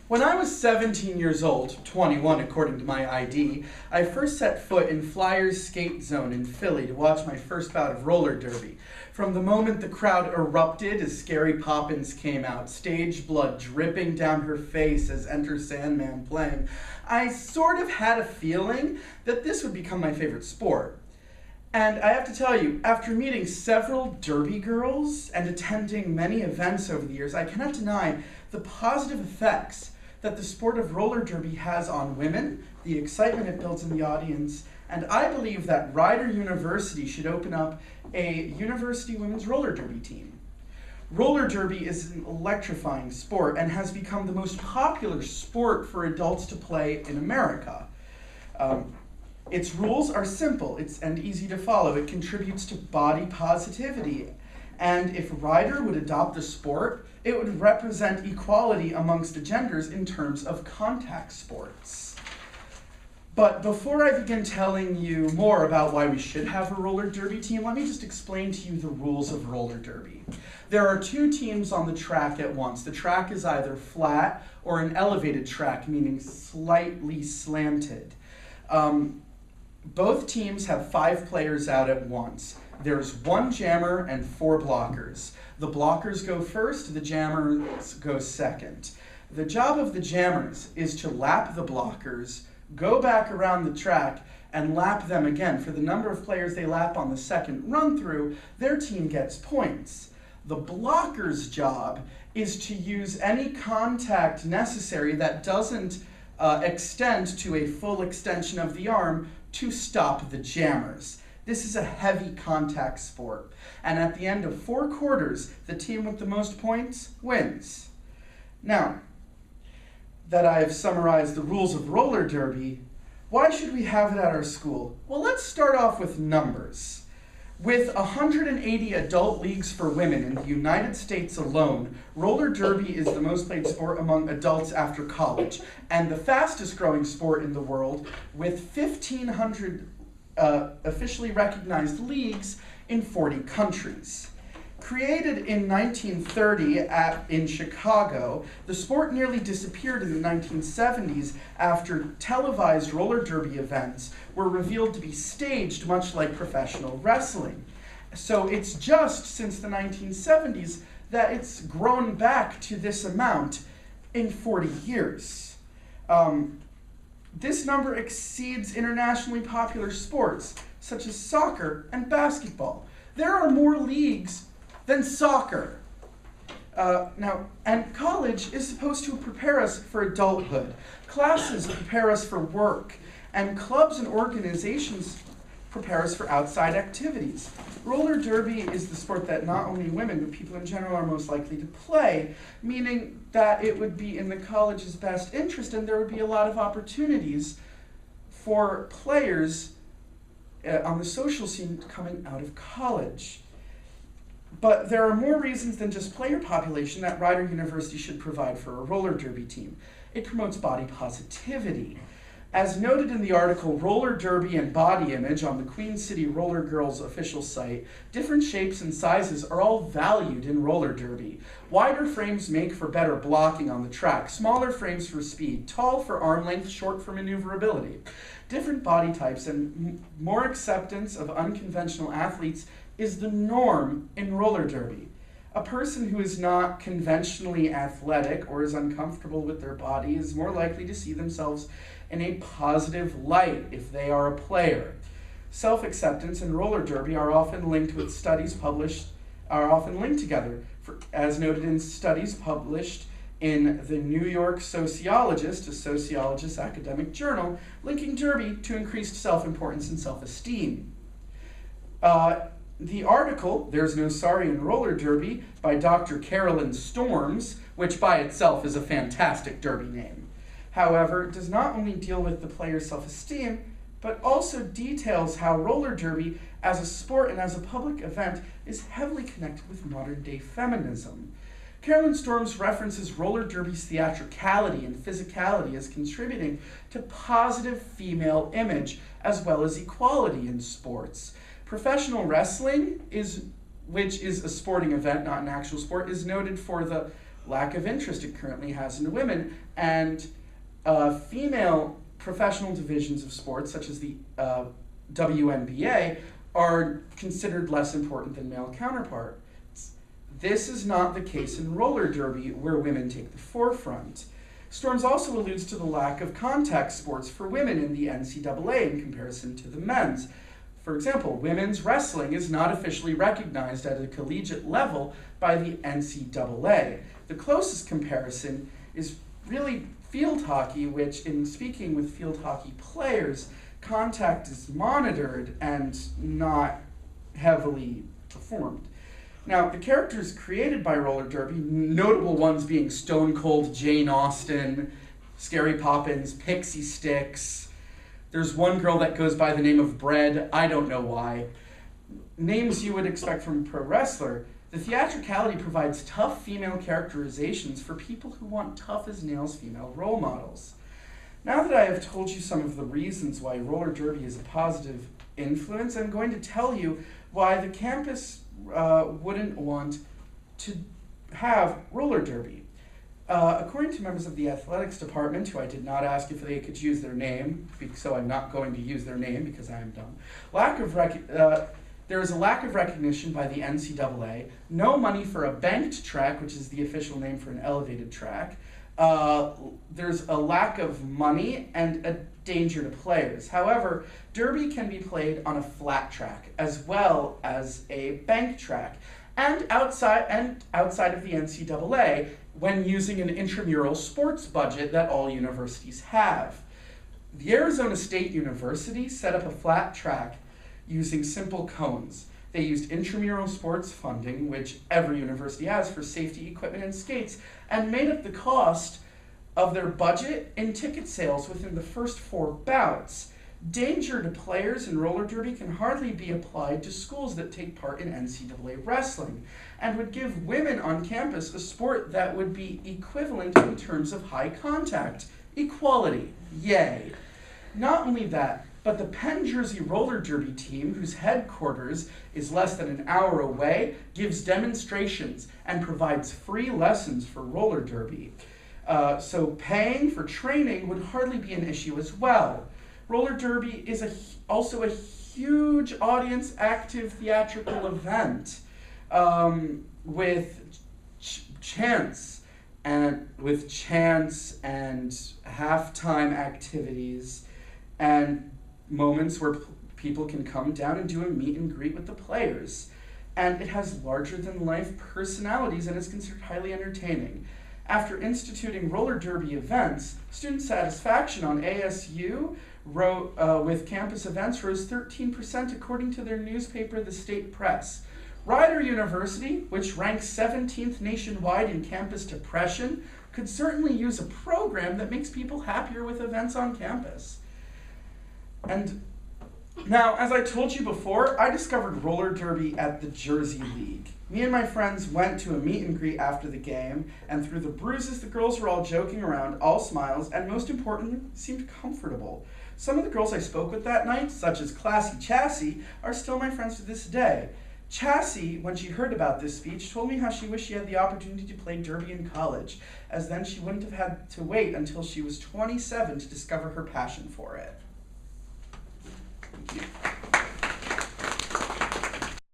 When I was 17 years old, 21 according to my ID, I first set foot in Flyers Skate Zone in Philly to watch my first bout of roller derby. From the moment the crowd erupted as Scary Poppins came out, stage blood dripping down her face as Enter Sandman playing, I sort of had a feeling that this would become my favorite sport. And I have to tell you, after meeting several derby girls and attending many events over the years, I cannot deny the positive effects that the sport of roller derby has on women, the excitement it builds in the audience, and I believe that Rider University should open up a university women's roller derby team. Roller derby is an electrifying sport and has become the most popular sport for adults to play in America. Its rules are simple and easy to follow. It contributes to body positivity. And if Rider would adopt the sport, it would represent equality amongst the genders in terms of contact sports. But before I begin telling you more about why we should have a roller derby team, let me just explain to you the rules of roller derby. There are two teams on the track at once. The track is either flat or an elevated track, meaning slightly slanted. Both teams have 5 players out at once. There's 1 jammer and 4 blockers. The blockers go first, the jammers go second. The job of the jammers is to lap the blockers, go back around the track, and lap them again. For the number of players they lap on the second run through, their team gets points. The blocker's job is to use any contact necessary that doesn't extend to a full extension of the arm to stop the jammers. This is a heavy contact sport, and at the end of 4 quarters, the team with the most points wins. Now, that I have summarized the rules of roller derby, why should we have it at our school? Well, let's start off with numbers. With 180 adult leagues for women in the United States alone, roller derby is the most played sport among adults after college, and the fastest growing sport in the world, with 1,500 officially recognized leagues in 40 countries. Created in 1930 in Chicago, the sport nearly disappeared in the 1970s after televised roller derby events were revealed to be staged much like professional wrestling. So it's just since the 1970s that it's grown back to this amount in 40 years. This number exceeds internationally popular sports such as soccer and basketball. There are more leagues than soccer. And college is supposed to prepare us for adulthood. Classes prepare us for work, and clubs and organizations prepare us for outside activities. Roller derby is the sport that not only women, but people in general are most likely to play, meaning that it would be in the college's best interest and there would be a lot of opportunities for players on the social scene coming out of college. But there are more reasons than just player population that Rider University should provide for a roller derby team. It promotes body positivity. As noted in the article Roller Derby and Body Image on the Queen City Roller Girls official site, different shapes and sizes are all valued in roller derby. Wider frames make for better blocking on the track, smaller frames for speed, tall for arm length, short for maneuverability. Different body types and more acceptance of unconventional athletes is the norm in roller derby. A person who is not conventionally athletic or is uncomfortable with their body is more likely to see themselves in a positive light if they are a player. Self-acceptance and roller derby are often linked together, as noted in studies published in the New York Sociologist, a sociologist's academic journal, linking derby to increased self-importance and self-esteem. The article, There's No Sorry in Roller Derby, by Dr. Carolyn Storms, which by itself is a fantastic derby name, however, does not only deal with the player's self-esteem, but also details how roller derby as a sport and as a public event is heavily connected with modern-day feminism. Carolyn Storms references roller derby's theatricality and physicality as contributing to positive female image as well as equality in sports. Professional wrestling, which is a sporting event, not an actual sport, is noted for the lack of interest it currently has in women, and female professional divisions of sports, such as the WNBA, are considered less important than male counterparts. This is not the case in roller derby, where women take the forefront. Storms also alludes to the lack of contact sports for women in the NCAA in comparison to the men's. For example, women's wrestling is not officially recognized at a collegiate level by the NCAA. The closest comparison is really field hockey, which, in speaking with field hockey players, contact is monitored and not heavily performed. Now, the characters created by roller derby, notable ones being Stone Cold Jane Austen, Scary Poppins, Pixie Sticks. There's one girl that goes by the name of Bread, I don't know why. Names you would expect from a pro wrestler. The theatricality provides tough female characterizations for people who want tough-as-nails female role models. Now that I have told you some of the reasons why roller derby is a positive influence, I'm going to tell you why the campus wouldn't want to have roller derby. According to members of the athletics department, who I did not ask if they could use their name, so I'm not going to use their name because I am dumb, there is a lack of recognition by the NCAA, no money for a banked track, which is the official name for an elevated track. There's a lack of money and a danger to players. However, derby can be played on a flat track as well as a bank track, and outside of the NCAA when using an intramural sports budget that all universities have. The Arizona State University set up a flat track using simple cones. They used intramural sports funding, which every university has for safety equipment and skates, and made up the cost of their budget in ticket sales within the first 4 bouts. Danger to players in roller derby can hardly be applied to schools that take part in NCAA wrestling, and would give women on campus a sport that would be equivalent in terms of high contact. Equality, yay. Not only that, but the Penn Jersey roller derby team, whose headquarters is less than an hour away, gives demonstrations and provides free lessons for roller derby. So paying for training would hardly be an issue as well. Roller derby is also a huge audience active theatrical event with chants and halftime activities and moments where people can come down and do a meet and greet with the players. And it has larger than life personalities and is considered highly entertaining. After instituting roller derby events, student satisfaction on ASU with campus events rose 13% according to their newspaper, The State Press. Rider University, which ranks 17th nationwide in campus depression, could certainly use a program that makes people happier with events on campus. And now, as I told you before, I discovered roller derby at the Jersey League. Me and my friends went to a meet and greet after the game, and through the bruises, the girls were all joking around, all smiles, and most importantly, seemed comfortable. Some of the girls I spoke with that night, such as Classy Chassie, are still my friends to this day. Chassie, when she heard about this speech, told me how she wished she had the opportunity to play derby in college, as then she wouldn't have had to wait until she was 27 to discover her passion for it. Thank you.